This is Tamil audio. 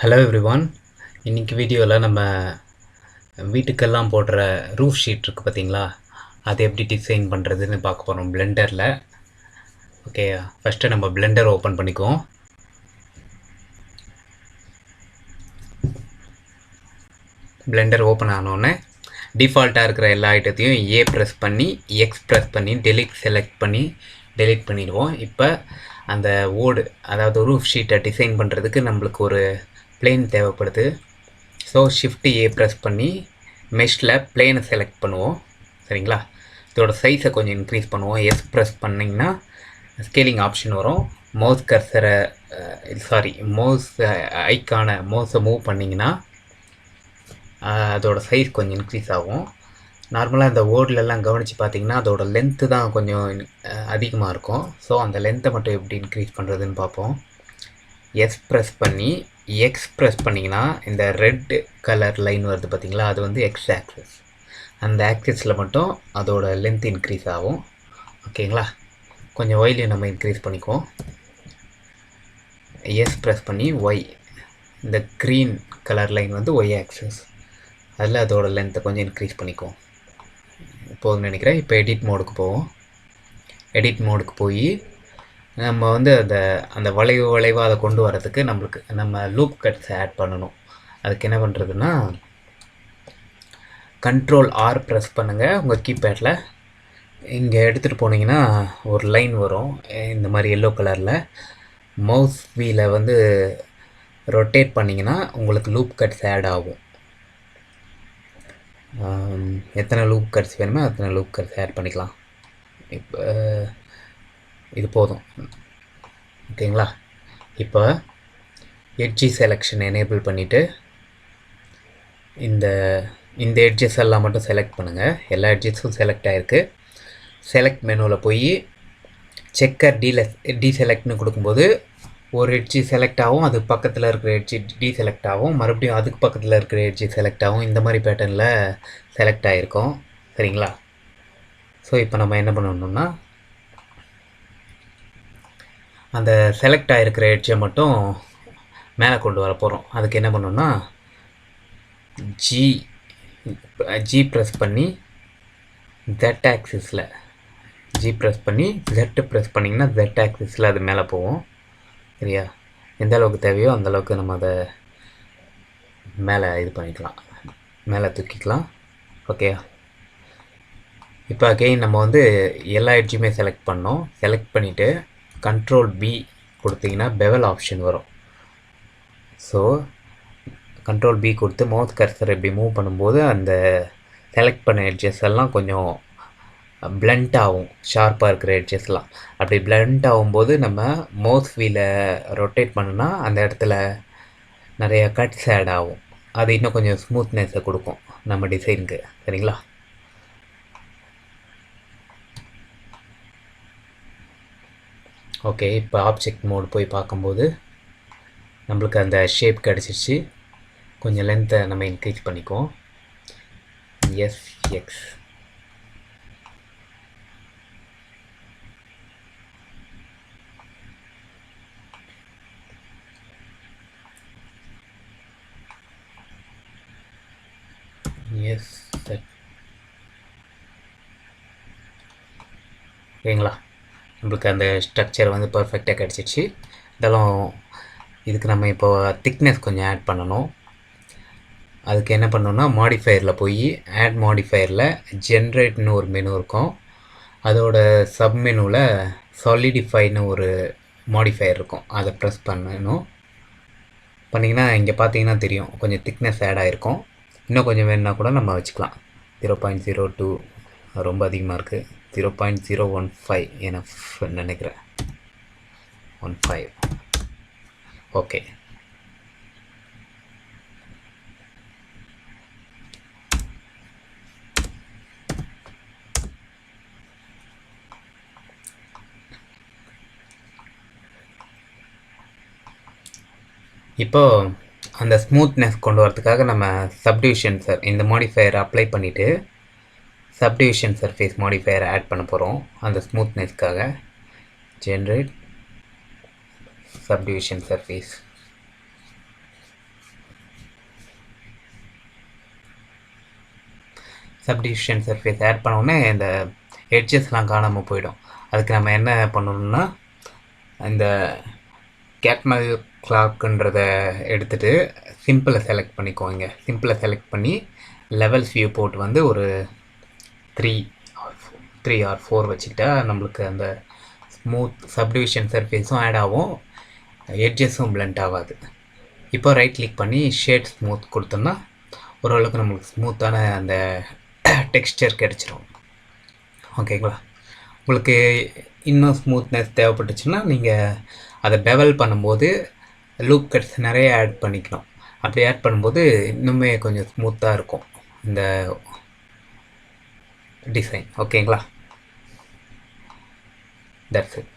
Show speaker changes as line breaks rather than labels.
Hello everyone. இன்னைக்கு வீடியோவில் நம்ம வீட்டுக்கெல்லாம் போடுற ரூஃப் ஷீட் இருக்குது பார்த்தீங்களா, அது எப்படி டிசைன் பண்ணுறதுன்னு பார்க்க போகிறோம் பிளெண்டரில். ஓகே, ஃபஸ்ட்டு நம்ம பிளெண்டர் ஓப்பன் பண்ணிக்குவோம். பிளெண்டர் ஓப்பன் ஆனோடனே டிஃபால்ட்டாக இருக்கிற எல்லா ஐட்டத்தையும் ஏ ப்ரெஸ் பண்ணி எக்ஸ் ப்ரெஸ் பண்ணி செலக்ட் பண்ணி டெலீட் பண்ணிடுவோம். இப்போ அந்த ஓடு, அதாவது ரூஃப் ஷீட்டை டிசைன் பண்ணுறதுக்கு நம்மளுக்கு ஒரு பிளேன் தேவைப்படுது. ஸோ ஷிஃப்ட் ஏ ப்ரெஸ் பண்ணி மெஷ்ல பிளேனை செலக்ட் பண்ணுவோம். சரிங்களா, இதோட சைஸை கொஞ்சம் இன்க்ரீஸ் பண்ணுவோம். எஸ் ப்ரெஸ் பண்ணிங்கன்னா ஸ்கேலிங் ஆப்ஷன் வரும். மவுஸ் கர்சரை மவுஸ் ஐக்கான மவுஸை மூவ் பண்ணிங்கன்னா அதோட சைஸ் கொஞ்சம் இன்க்ரீஸ் ஆகும். நார்மலாக இந்த வேர்ட்லெலாம் கவனித்து பார்த்தீங்கன்னா அதோட லென்த்து தான் கொஞ்சம் அதிகமாக இருக்கும். ஸோ அந்த லென்த்தை மட்டும் எப்படி இன்க்ரீஸ் பண்ணுறதுன்னு பார்ப்போம். எஸ் ப்ரெஸ் பண்ணி எக்ஸ் ப்ரெஸ் பண்ணிங்கன்னா இந்த ரெட் கலர் லைன் வருது பார்த்தீங்களா, அது வந்து எக்ஸ் ஆக்சிஸ். அந்த ஆக்சிஸில் மட்டும் அதோட லென்த் இன்க்ரீஸ் ஆகும். ஓகேங்களா, கொஞ்சம் ஒய்லையும் நம்ம இன்க்ரீஸ் பண்ணிக்குவோம். எஸ் ப்ரெஸ் பண்ணி ஒய், இந்த க்ரீன் கலர் லைன் வந்து ஒய் ஆக்சிஸ், அதில் அதோட லென்த்தை கொஞ்சம் இன்க்ரீஸ் பண்ணிக்குவோம். போதும்னு நினைக்கிறேன். இப்போ எடிட் மோடுக்கு போவோம். எடிட் மோடுக்கு போய் நம்ம வந்து அந்த வளைவாக அதை கொண்டு வரதுக்கு நம்ம லூப் கட்ஸ் ஆட் பண்ணணும். அதுக்கு என்ன பண்ணுறதுன்னா, கண்ட்ரோல் ஆர் ப்ரெஸ் பண்ணுங்கள் உங்கள் கீபேடில். இங்கே எடுத்துகிட்டு போனீங்கன்னா ஒரு லைன் வரும் இந்த மாதிரி எல்லோ கலரில். மவுஸ் வீலை வந்து ரொட்டேட் பண்ணிங்கன்னா உங்களுக்கு லூப் கட்ஸ் ஆட் ஆகும். எத்தனை லூப் கட்ஸ் வேணுமோ அத்தனை லூப் கட்ஸ் ஆட் பண்ணிக்கலாம். இப்போ இது போதும். ஓகேங்களா, இப்போ எட்ஜி செலெக்ஷன் எனேபிள் பண்ணிவிட்டு இந்த எட்ஜஸ் எல்லாம் மட்டும் செலக்ட் பண்ணுங்கள். எல்லா எட்ஜஸும் செலக்ட் ஆகிருக்கு. செலக்ட் மெனுவில் போய் செக்கர் டீசெலக்ட்னு கொடுக்கும்போது ஒரு எட்ஜி செலக்ட் ஆகும், அது பக்கத்தில் இருக்கிற எட்ஜி டீசெலக்ட் ஆகும், மறுபடியும் அதுக்கு பக்கத்தில் இருக்கிற எட்ஜி செலக்ட் ஆகும். இந்த மாதிரி பேட்டர்னில் செலக்ட் ஆகிருக்கும். சரிங்களா, ஸோ இப்போ நம்ம என்ன பண்ணணும்னா அந்த செலக்ட் ஆகிருக்கிற எட்ஜை மட்டும் மேலே கொண்டு வர போகிறோம். அதுக்கு என்ன பண்ணணும்னா ஜி ப்ரெஸ் பண்ணி ஜெட் ஆக்சிஸில் ஜி ப்ரெஸ் பண்ணி ஜெட்டு ப்ரெஸ் பண்ணிங்கன்னா ஜெட் ஆக்சிஸில் அது மேலே போகும். சரியா, எந்த அளவுக்கு தேவையோ அந்தளவுக்கு நம்ம அதை மேலே இது பண்ணிக்கலாம், மேலே தூக்கிக்கலாம். ஓகே, இப்போ அகெயின் நம்ம வந்து எல்லா எட்ஜுமே செலக்ட் பண்ணோம். செலக்ட் பண்ணிவிட்டு கண்ட்ரோல் பி கொடுத்தீங்கன்னா பெவல் ஆப்ஷன் வரும். ஸோ கண்ட்ரோல் பி கொடுத்து மவுஸ் கர்சர் இப்படி மூவ் பண்ணும்போது அந்த செலக்ட் பண்ண எட்ஜஸ் எல்லாம் கொஞ்சம் பிளண்ட் ஆகும். ஷார்ப்பாக இருக்கிற எட்ஜஸ்லாம் அப்படி பிளண்ட் ஆகும்போது நம்ம மவுஸ் வீலை ரொட்டேட் பண்ணுனா அந்த இடத்துல நிறைய கட்ஸ் ஆட் ஆகும். அது இன்னும் கொஞ்சம் ஸ்மூத்னஸை கொடுக்கும் நம்ம டிசைனுக்கு. சரிங்களா, ஓகே, இப்போ ஆப்ஜெக்ட் மோடு போய் பார்க்கும்போது நம்மளுக்கு அந்த ஷேப் கிடச்சிருச்சு. கொஞ்சம் லென்த்தை நம்ம இன்க்ரீஸ் பண்ணிக்குவோம். எக்ஸ் ஓகேங்களா, நம்மளுக்கு அந்த ஸ்ட்ரக்சர் வந்து பர்ஃபெக்டாக கிடச்சிச்சு. இதெல்லாம் இதுக்கு நம்ம இப்போ திக்னஸ் கொஞ்சம் ஆட் பண்ணணும். அதுக்கு என்ன பண்ணணும்னா மாடிஃபயரில் போய் ஆட் மாடிஃபயரில் ஜென்ரேட்னு ஒரு மெனு இருக்கும். அதோட சப் மெனுவில் சாலிடிஃபைன்னு ஒரு மாடிஃபயர் இருக்கும். அதை ப்ரெஸ் பண்ணணும். பண்ணிங்கன்னா இங்கே பார்த்தீங்கன்னா தெரியும் கொஞ்சம் திக்னஸ் ஆட் ஆகிருக்கும். இன்னும் கொஞ்சம் வேணுன்னா கூட நம்ம வச்சுக்கலாம். 0.02 ரொம்ப அதிகமாக இருக்குது. 0.015 என்எஃப் நினைக்கிறேன். 15 ஓகே. இப்போது அந்த ஸ்மூத்னஸ் கொண்டு வரதுக்காக நம்ம சப்டிவிஷன் இந்த மாடிஃபயரை அப்ளை பண்ணிவிட்டு சப்டிவிஷன் சர்ஃபேஸ் மாடிஃபயரை ஆட் பண்ண போகிறோம். அந்த ஸ்மூத்னஸ்க்காக generate subdivision surface subdivision surface add பண்ணோடனே இந்த எட்ஜஸ்லாம் காணாமல் போயிடும். அதுக்கு நம்ம என்ன பண்ணணும்னா இந்த கேட்மல் கிளாக்குன்றத எடுத்துகிட்டு சிம்பிளை செலக்ட் பண்ணிக்கோங்க. சிம்பிளை செலக்ட் பண்ணி லெவல்ஸ் வியூ போட்டு வந்து ஒரு 3 or 4 வச்சுக்கிட்டா நம்மளுக்கு அந்த ஸ்மூத் சப்டிவிஷன் சர்ஃபேஸும் ஆட் ஆகும், எட்ஜஸும் பிளண்ட் ஆகாது. இப்போ ரைட் கிளிக் பண்ணி ஷேட் ஸ்மூத் கொடுத்தோம்னா ஓரளவுக்கு நம்மளுக்கு ஸ்மூத்தான அந்த டெக்ஸ்டர் கிடச்சிரும். ஓகேங்களா? உங்களுக்கு இன்னும் ஸ்மூத்னஸ் தேவைப்பட்டுச்சுன்னா நீங்கள் அதை பெவல் பண்ணும்போது லூப் கட்ஸ் நிறைய ஆட் பண்ணிக்கணும். அப்படி ஆட் பண்ணும்போது இன்னுமே கொஞ்சம் ஸ்மூத்தாக இருக்கும் இந்த டிசைன். ஓகேங்களா? That's it.